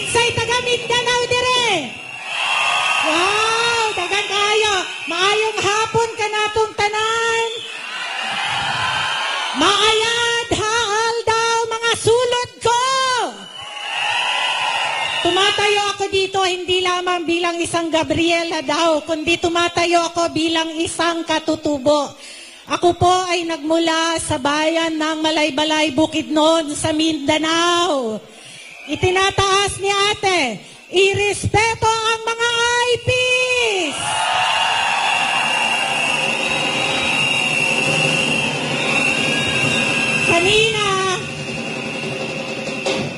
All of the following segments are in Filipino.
Kinsay taga Mindanao dire. Wow, dagan kayo. Maayong hapon ka natong tanan. Maayad haal daw mga sulod ko. Tumatayo ako dito hindi lamang bilang isang Gabriela daw, kundi tumatayo ako bilang isang katutubo. Ako po ay nagmula sa bayan ng Malaybalay, Bukidnon sa Mindanao. Itinataas ni ate, irespeto ang mga IPs! Kanina,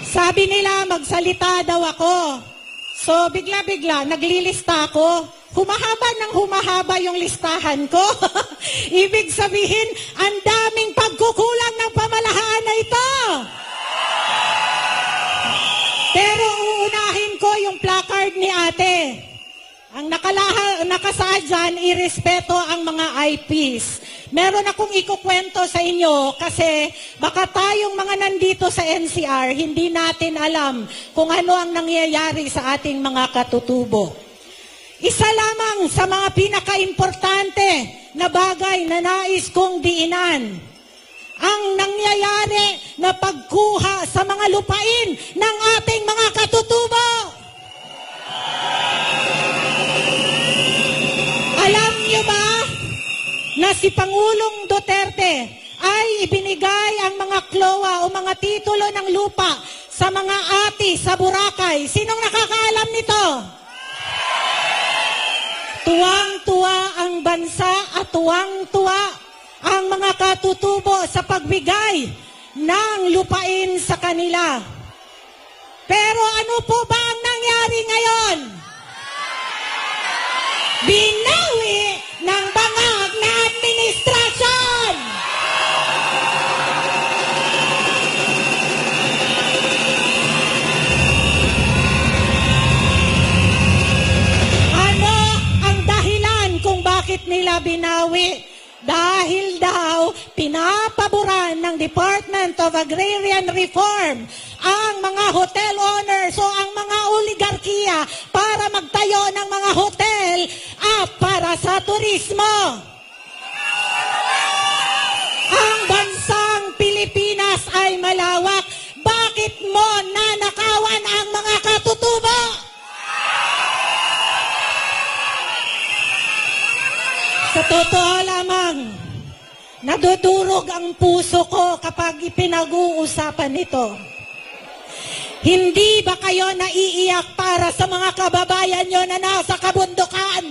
sabi nila magsalita daw ako. So bigla-bigla, naglilista ako. Humahaba ng humahaba yung listahan ko. Ibig sabihin, ang daming pagkukulang ng pamahalaan na ito. Pero uunahin ko yung placard ni ate. Ang nakasaad dyan, irespeto ang mga IPs. Meron akong ikukwento sa inyo kasi baka tayong mga nandito sa NCR, hindi natin alam kung ano ang nangyayari sa ating mga katutubo. Isa lamang sa mga pinaka-importante na bagay na nais kong diinan, ang nangyayari na pagkuha sa mga lupain ng ating mga katutubo. Alam niyo ba na si Pangulong Duterte ay ibinigay ang mga klowa o mga titulo ng lupa sa mga ati sa Boracay? Sinong nakakaalam nito? Tuwang-tuwa ang bansa at tuwang-tuwa ang mga katutubo sa pagbigay ng lupain sa kanila. Pero ano po ba ang nangyari ngayon? Binawi ng bangag na administrasyon! Ano ang dahilan kung bakit nila binawi? Dahil daw pinapaboran ng Department of Agrarian Reform ang mga hotel owners o ang mga oligarkiya para magtayo ng mga hotel at para sa turismo. Ang bansang Pilipinas ay malawak. Bakit mo nanakawan ang mga katutubo? Sa totoo lamang, nadudurog ang puso ko kapag ipinag-uusapan ito. Hindi ba kayo naiiyak para sa mga kababayan nyo na nasa kabundukan?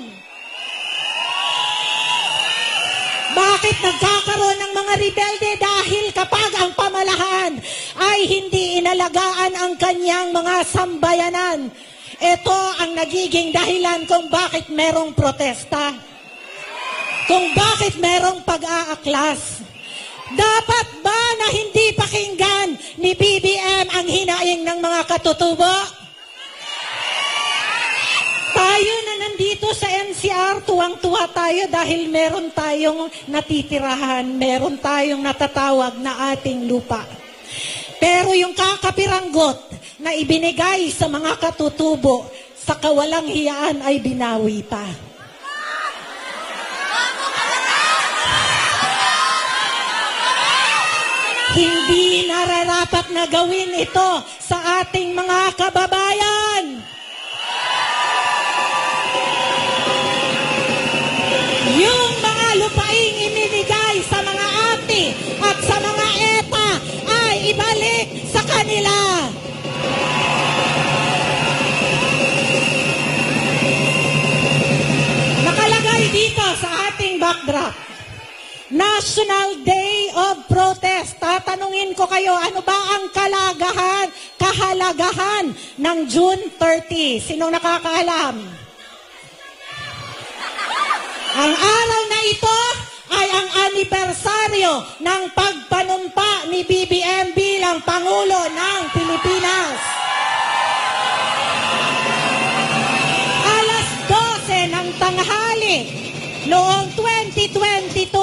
Bakit nagkakaroon ng mga rebelde? Dahil kapag ang pamahalaan ay hindi inalagaan ang kanyang mga sambayanan, ito ang nagiging dahilan kung bakit merong protesta. Kung bakit merong pag-aaklas. Dapat ba na hindi pakinggan ni BBM ang hinaing ng mga katutubo? Tayo na nandito sa NCR, tuwang-tuwa tayo dahil meron tayong natitirahan, meron tayong natatawag na ating lupa. Pero yung kakapiranggot na ibinigay sa mga katutubo sa kawalang hiyaan ay binawi pa. Hindi nararapat na gawin ito sa ating mga kababayan. Yung mga lupaing iminigay sa mga ati at sa mga eta ay ibalik sa kanila. Nakalagay dito sa ating backdrop, National Day of Protest. Tatanungin ko kayo, ano ba ang kahalagahan ng June 30? Sinong nakakaalam? Ang araw na ito ay ang anibersaryo ng pagpanumpa ni BBM bilang Pangulo ng Pilipinas. Alas 12 ng tanghali noong 2022,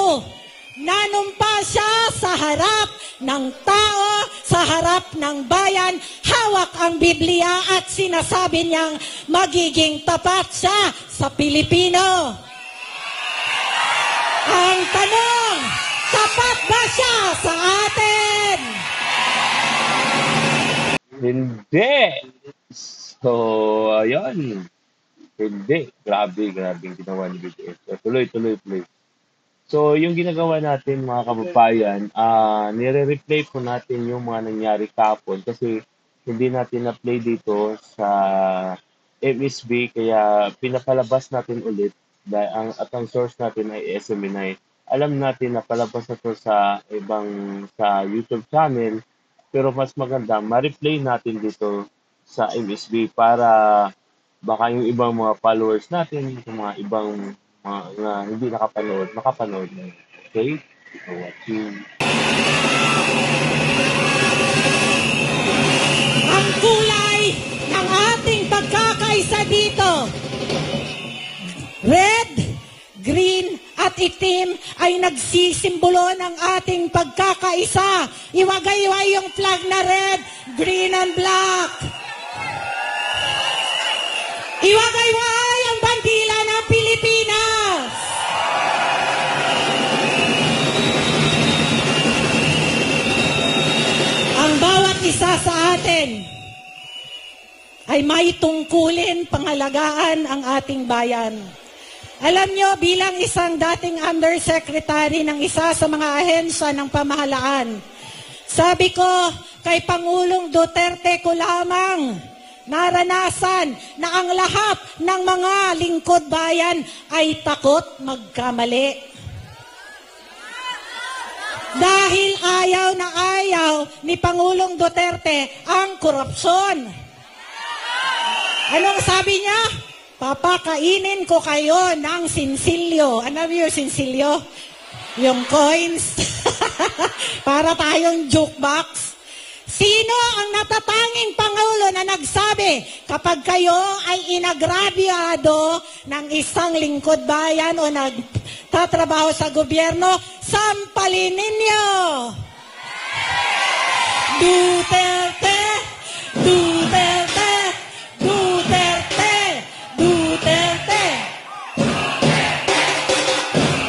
nanumpa siya sa harap ng tao, sa harap ng bayan, hawak ang Biblia at sinasabi niyang magiging tapat siya sa Pilipino. Ang tanong, tapat ba siya sa atin? Hindi. So, ayun. Hindi. Grabe yung ginawa ni BBS. So, tuloy. So, yung ginagawa natin mga kababayan, nire-replay po natin yung mga nangyari kahapon kasi hindi natin na-play dito sa MSB kaya pinapalabas natin ulit at ang source natin ay SMNI. Alam natin na palabas na to sa YouTube channel pero mas maganda ma-replay natin dito sa MSB para baka yung ibang mga followers natin, yung mga ibang mga hindi makapanood na. Okay? So, watching. Ang kulay ng ating pagkakaisa dito, red, green, at itim ay nagsisimbolo ng ating pagkakaisa. Iwagayway yung flag na red, green, and black. Iwagayway ang bandila ng Pilipinas. Ang bawat isa sa atin ay may tungkulin pangalagaan ang ating bayan. Alam nyo, bilang isang dating undersecretary ng isa sa mga ahensya ng pamahalaan, sabi ko kay Pangulong Duterte ko lamang naranasan na ang lahat ng mga lingkod bayan ay takot magkamali. Dahil ayaw na ayaw ni Pangulong Duterte ang korupsyon. Anong sabi niya? Papakainin ko kayo ng sinsilyo. Ano yung sinsilyo? Yung coins. Para tayong jukebox. Sino ang natatanging Pangulo na nagsabi kapag kayo ay inagrabyado ng isang lingkod bayan o nagtatrabaho sa gobyerno, sampalin ninyo. Duterte, Duterte, Duterte, Duterte.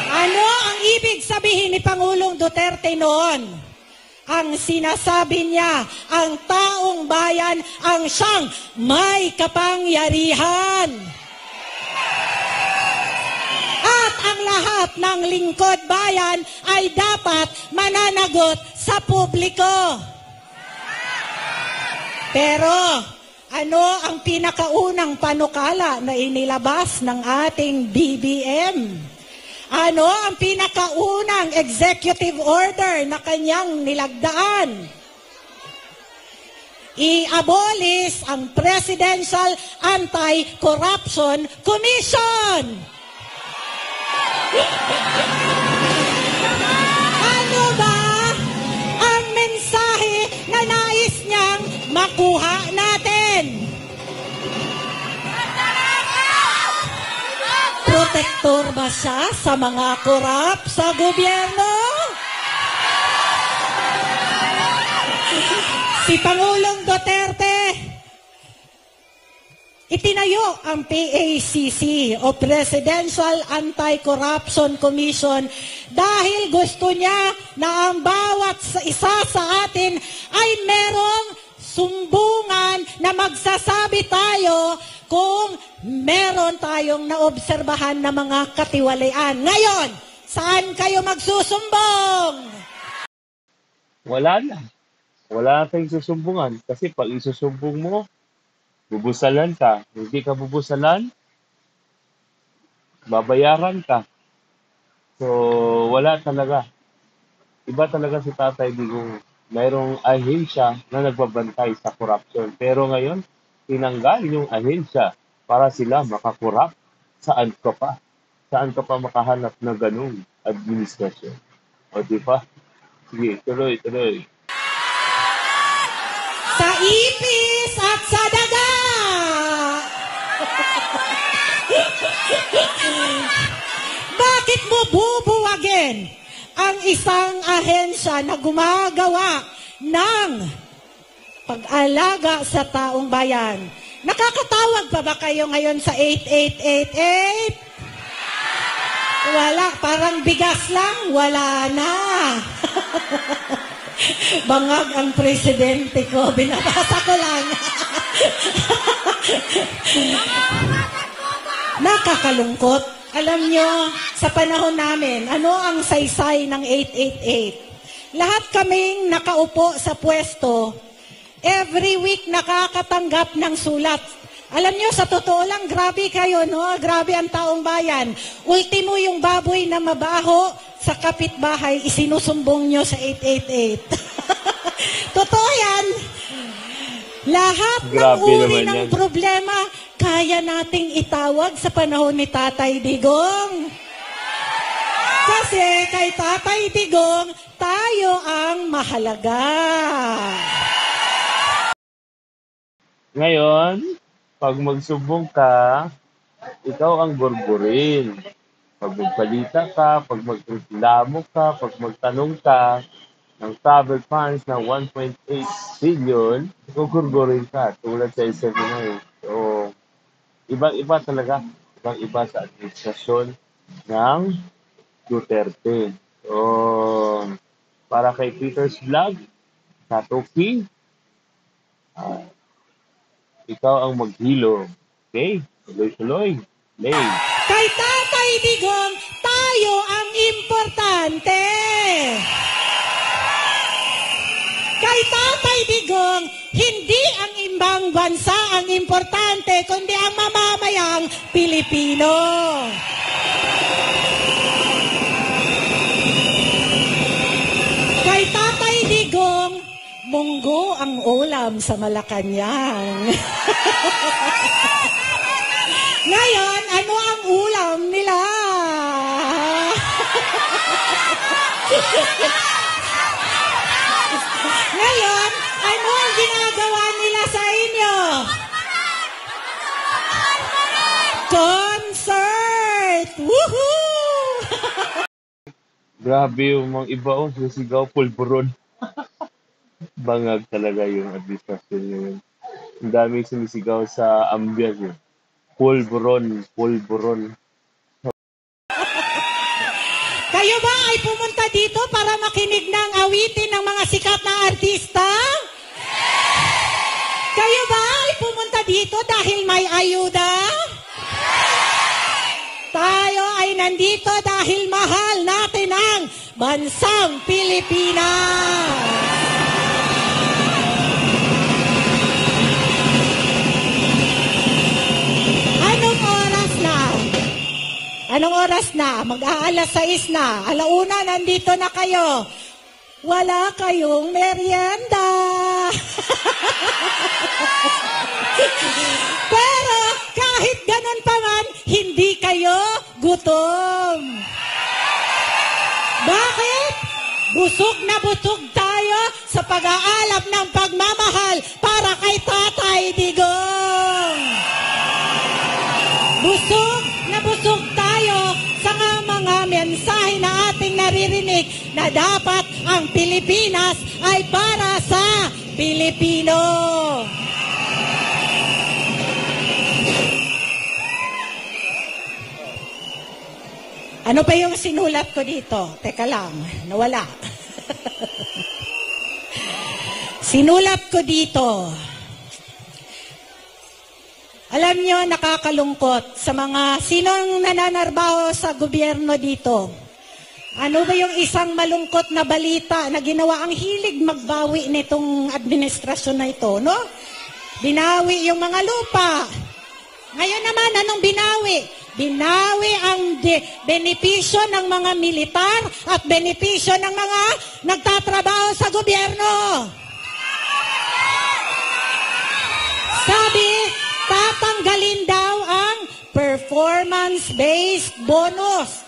Ano ang ibig sabihin ni Pangulong Duterte noon? Ang sinasabi niya, ang taong bayan ang siyang may kapangyarihan. At ang lahat ng lingkod bayan ay dapat mananagot sa publiko. Pero ano ang pinakaunang panukala na inilabas ng ating BBM? Ano ang pinakaunang executive order na kanyang nilagdaan? I-abolish ang Presidential Anti-Corruption Commission. Ano ba ang mensahe na nais niyang makuha natin? Protektor ba siya sa mga korap sa gobyerno? Si Pangulong Duterte, itinayo ang PACC o Presidential Anti-Corruption Commission dahil gusto niya na ang bawat isa sa atin ay merong sumbungan na magsasabi tayo kung meron tayong naobserbahan na mga katiwalian. Ngayon, saan kayo magsusumbong? Wala na. Wala tayong susumbungan. Kasi pag isusumbong mo, bubusalan ka. Hindi ka bubusalan, babayaran ka. So, wala talaga. Iba talaga si Tatay Digong. Mayroong ahensya na nagbabantay sa corruption. Pero ngayon, tinanggal yung ahensya para sila makakorap. Saan ka pa? Saan ka pa makahanap na ganung administrasyon? O di ba? Sige, tuloy. Sa ipis at sa daga! Bakit mo bubuwagin ang isang ahensya na gumagawa ng pag-alaga sa taong bayan. Nakakatawag pa ba kayo ngayon sa 8888? Wala, parang bigas lang, wala na. Bangag ang presidente ko, binabasa ko lang. Nakakalungkot. Alam nyo, sa panahon namin, ano ang saysay ng 888? Lahat kaming nakaupo sa pwesto, every week nakakatanggap ng sulat. Alam nyo, sa totoo lang, grabe kayo, no? Grabe ang taong bayan. Ultimo yung baboy na mabaho sa kapitbahay, isinusumbong nyo sa 888. Totoo yan. Lahat ng Grabe uri naman ng yan. problema, kaya nating itawag sa panahon ni Tatay Digong. Kasi kay Tatay Digong, tayo ang mahalaga. Ngayon, pag magsumbong ka, ikaw ang gurgurin. Pag magbalita ka, pag magreklamo ka, pag magtanong ka ng travel funds na 1.8 billion, gugurgurin ka tulad sa SMNI. So, ibang-iba talaga. Ibang-iba sa administrasyon ng Duterte. So, para kay Peter's Vlog, Katoki, ikaw ang maghilo. Okay? Tuloy-tuloy. Play. Kay Tatay Digong, tayo ang importante. Kay Tatay Digong, hindi ang ibang bansa ang importante, kundi ang mamamayang Pilipino. Kay Tatay Digong, munggo ang ulam sa Malacanang. Ngayon, ano ang ulam nila? Ngayon, ano ang ginagawa nila sa inyo? Concert! Woohoo! Grabe yung mga iba sisigaw, pulburon. Bangag talaga yung administrasyon yun. Ang daming sumisigaw sa ambience yun. Pulburon, pulburon. Kayo ba ay pumunta dito para makinig ng awitin ng mga sikat na artista? Kayo ba ay pumunta dito dahil may ayuda? Tayo ay nandito dahil mahal natin ang bansang Pilipinas. Anong oras na? Mag-aalas 6 na. Alauna, nandito na kayo. Wala kayong merienda. Pero kahit ganun pa man, hindi kayo gutom. Bakit? Busog na busog tayo sa pag-aalap ng pagmamahal para kay Tatay Digong. Busog na busog tayo sa mga mensahe na ating naririnig na dapat ang Pilipinas ay para sa Pilipino. Ano pa yung sinulat ko dito? Teka lang, nawala. Sinulat ko dito. Alam nyo, nakakalungkot sa mga sinong nananarbaho sa gobyerno dito. Ano ba yung isang malungkot na balita na ginawa ang hilig magbawi nitong administrasyon na ito, no? Binawi yung mga lupa. Ngayon naman, anong binawi? Binawi ang benepisyo ng mga militar at benepisyo ng mga nagtatrabaho sa gobyerno. Sabi, tatanggalin daw ang performance-based bonus.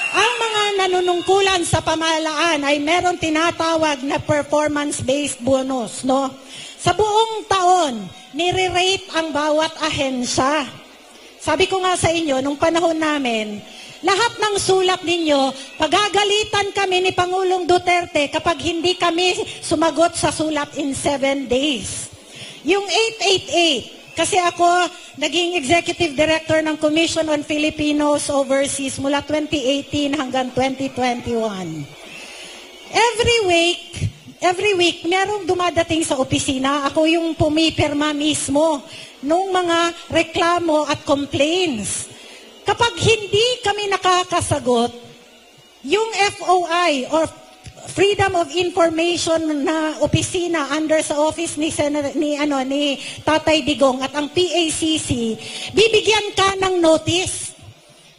Ang mga nanunungkulan sa pamahalaan ay meron tinatawag na performance-based bonus, no? Sa buong taon, nire-rate ang bawat ahensya. Sabi ko nga sa inyo, nung panahon namin, lahat ng sulat ninyo, pagagalitan kami ni Pangulong Duterte kapag hindi kami sumagot sa sulat in 7 days. Yung 888, kasi ako naging Executive Director ng Commission on Filipinos Overseas mula 2018 hanggang 2021. Every week, merong dumadating sa opisina. Ako yung pumipirma mismo nung mga reklamo at complaints. Kapag hindi kami nakakasagot, yung FOI or Freedom of Information na opisina under sa office ni Tatay Digong at ang PACC, bibigyan ka ng notice.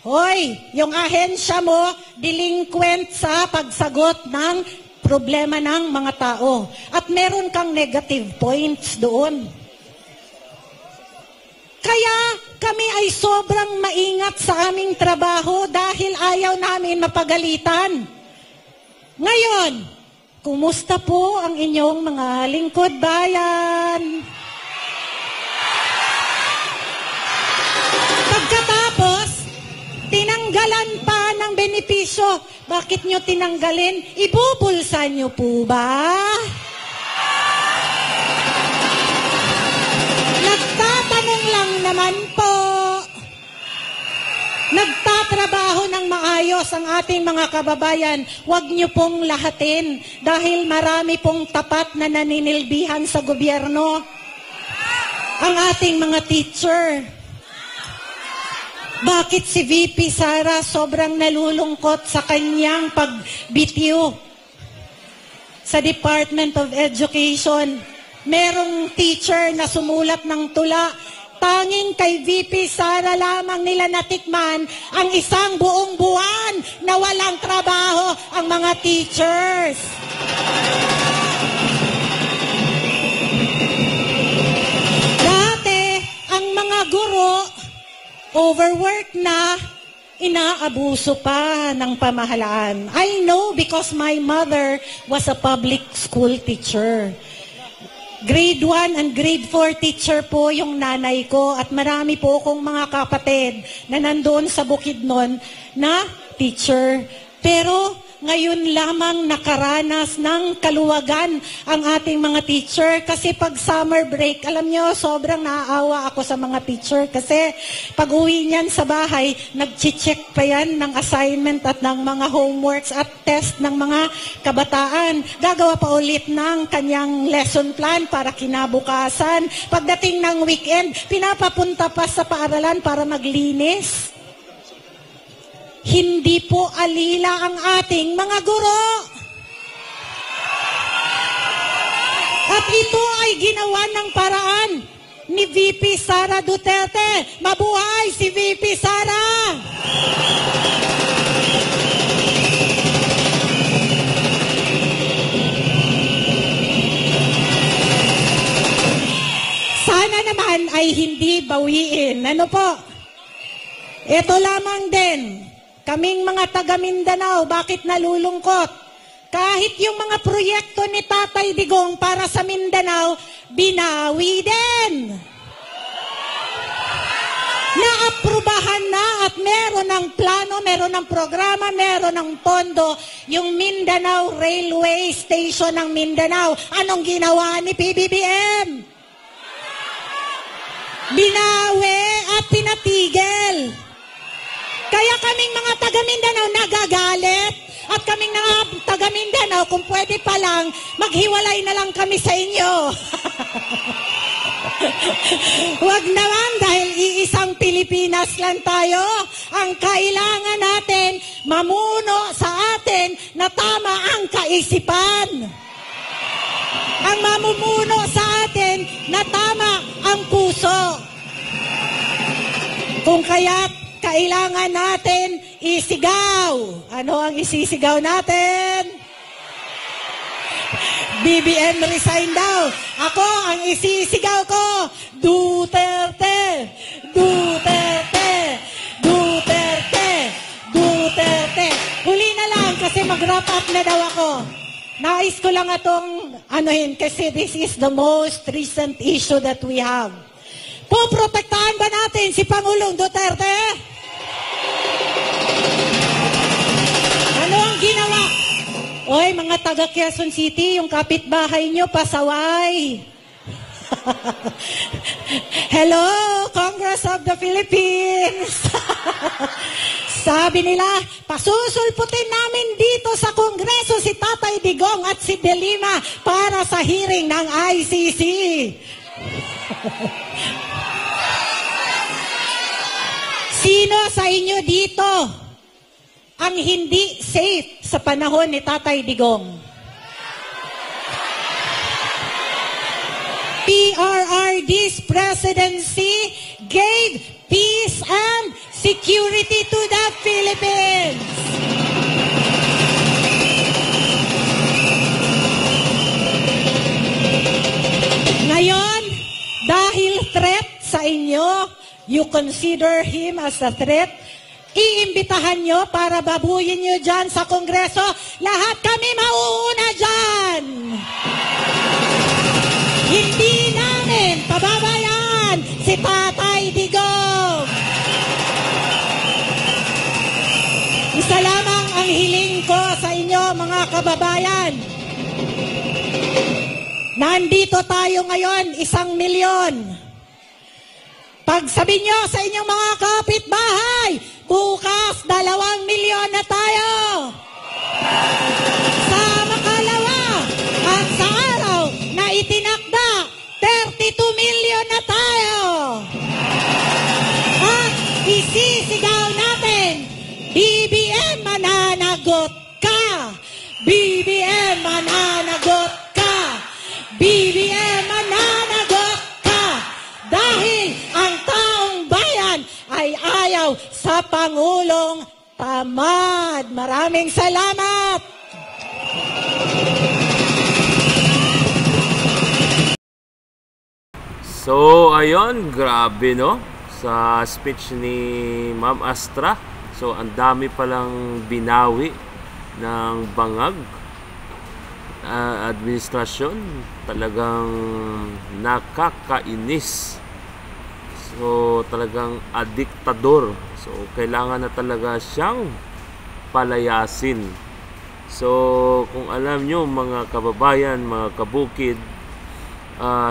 Hoy, yung ahensya mo, delinquent sa pagsagot ng problema ng mga tao. At meron kang negative points doon. Kaya kami ay sobrang maingat sa aming trabaho dahil ayaw namin mapagalitan. Ngayon, kumusta po ang inyong mga lingkod bayan? Pagkatapos, tinanggalan pa ng benepisyo. Bakit nyo tinanggalin? Ibubulsa nyo po ba? Nagtatanong lang naman po. Nagtatrabaho ng maayos ang ating mga kababayan. Huwag nyo pong lahatin dahil marami pong tapat na naninilbihan sa gobyerno. Ang ating mga teacher. Bakit si VP Sara sobrang nalulungkot sa kanyang pagbitiw sa Department of Education? Merong teacher na sumulat ng tula. Tanging kay VP Sara lamang nila natikman ang isang buong buwan na walang trabaho ang mga teachers. Dati, ang mga guro, overwork na, inaabuso pa ng pamahalaan. I know because my mother was a public school teacher. Grade 1 and grade 4 teacher po yung nanay ko at marami po akong mga kapatid na nandoon sa Bukidnon na teacher. Pero ngayon lamang nakaranas ng kaluwagan ang ating mga teacher kasi pag summer break, alam nyo, sobrang naaawa ako sa mga teacher kasi pag uwi niyan sa bahay, nag-check pa yan ng assignment at ng mga homeworks at test ng mga kabataan. Gagawa pa ulit ng kanyang lesson plan para kinabukasan. Pagdating ng weekend, pinapapunta pa sa paaralan para maglinis. Hindi po alila ang ating mga guro. At ito ay ginawa ng paraan ni VP Sara Duterte. Mabuhay si VP Sara! Sana naman ay hindi bawiin. Ano po? Ito lamang din. Kaming mga taga Mindanao, bakit nalulungkot? Kahit yung mga proyekto ni Tatay Digong para sa Mindanao, binawi din. Naaprubahan na at meron ng plano, meron ng programa, meron ng pondo, yung Mindanao Railway Station ng Mindanao. Anong ginawa ni PBBM? Binawi at pinatigil. Kaya kaming mga taga Mindanao nagagalit at kaming mga taga Mindanao kung pwede pa lang maghiwalay na lang kami sa inyo. Huwag naman dahil iisang Pilipinas lang tayo. Ang kailangan natin mamuno sa atin na tama ang kaisipan. Ang mamumuno sa atin na tama ang puso. Kung kaya't kailangan natin isigaw. Ano ang isisigaw natin? BBM resign daw. Ako, ang isisigaw ko, Duterte! Duterte! Duterte! Duterte! Huli na lang kasi mag-wrap up na daw ako. Nais ko lang itong anuhin kasi this is the most recent issue that we have. Poprotektahan ba natin si Pangulong Duterte? Ano ang ginawa? Oy, mga taga Quezon City, yung kapitbahay nyo, pasaway. Hello, Congress of the Philippines. Sabi nila, pasusulputin namin dito sa Kongreso si Tatay Digong at si De Lima para sa hearing ng ICC. Sino sa inyo dito ang hindi safe sa panahon ni Tatay Digong? PRRD's presidency gave peace and security to the Philippines. Ngayon, dahil threat sa inyo, you consider him as a threat, iimbitahan nyo para babuyin nyo dyan sa Kongreso. Lahat kami mauuna dyan. Hindi namin pababayaan si Tatay Digong. Isa lamang ang hiling ko sa inyo, mga kababayan. Nandito tayo ngayon, 1 milyon. Pagsabi nyo sa inyong mga kapitbahay, bukas 2 milyon na tayo. Sa makalawa at sa araw na itinakda, 32 milyon na tayo. At isisigaw natin, BBM mananagot ka! BBM mananagot ka! BBM mananagot ka! Dahil ang taong bayan ay ayaw sa Pangulong tamad. Maraming salamat! So, ayun, grabe no, sa speech ni Ma'am Astra. So, ang dami palang binawi ng bangag administrasyon. Talagang nakakainis. So, talagang adiktador. So, kailangan na talaga siyang palayasin. So, kung alam nyo mga kababayan, mga kabukid,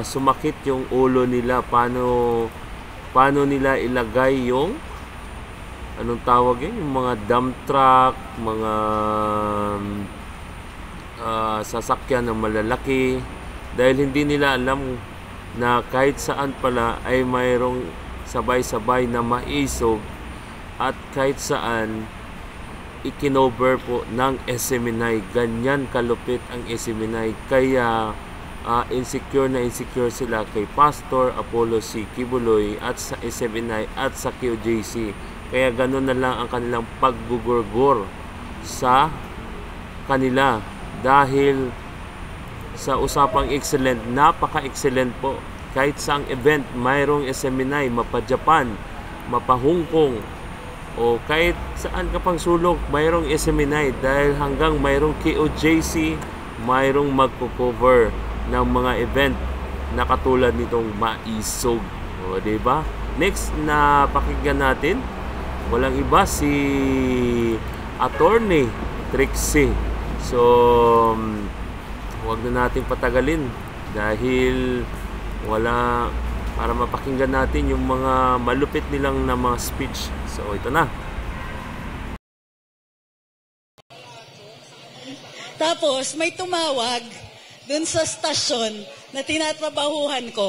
sumakit yung ulo nila paano nila ilagay yung anong tawag yun, yung mga dump truck, mga sasakyan na malalaki, dahil hindi nila alam na kahit saan pala ay mayroong sabay-sabay na maisog at kahit saan ikinover po ng SMNI. Ganyan kalupit ang SMNI, kaya insecure na insecure sila kay Pastor Apollo C. Kibuloy at sa SMNI at sa QJC. Kaya ganun na lang ang kanilang paggugurgur sa kanila dahil sa usapang excellent, napaka-excellent po. Kahit saang event, mayroong SMNI, mapa-Japan, mapa-Hong Kong, o kahit saan ka pang sulok, mayroong SMNI dahil hanggang mayroong QJC, mayroong magko-cover ng mga event na katulad nitong maisog. O, diba? Next na pakinggan natin, walang iba si Attorney Trixie. So, huwag na natin patagalin dahil wala, para mapakinggan natin yung mga malupit nilang na mga speech. So, ito na. Tapos, may tumawag dun sa stasyon na tinatrabahuhan ko.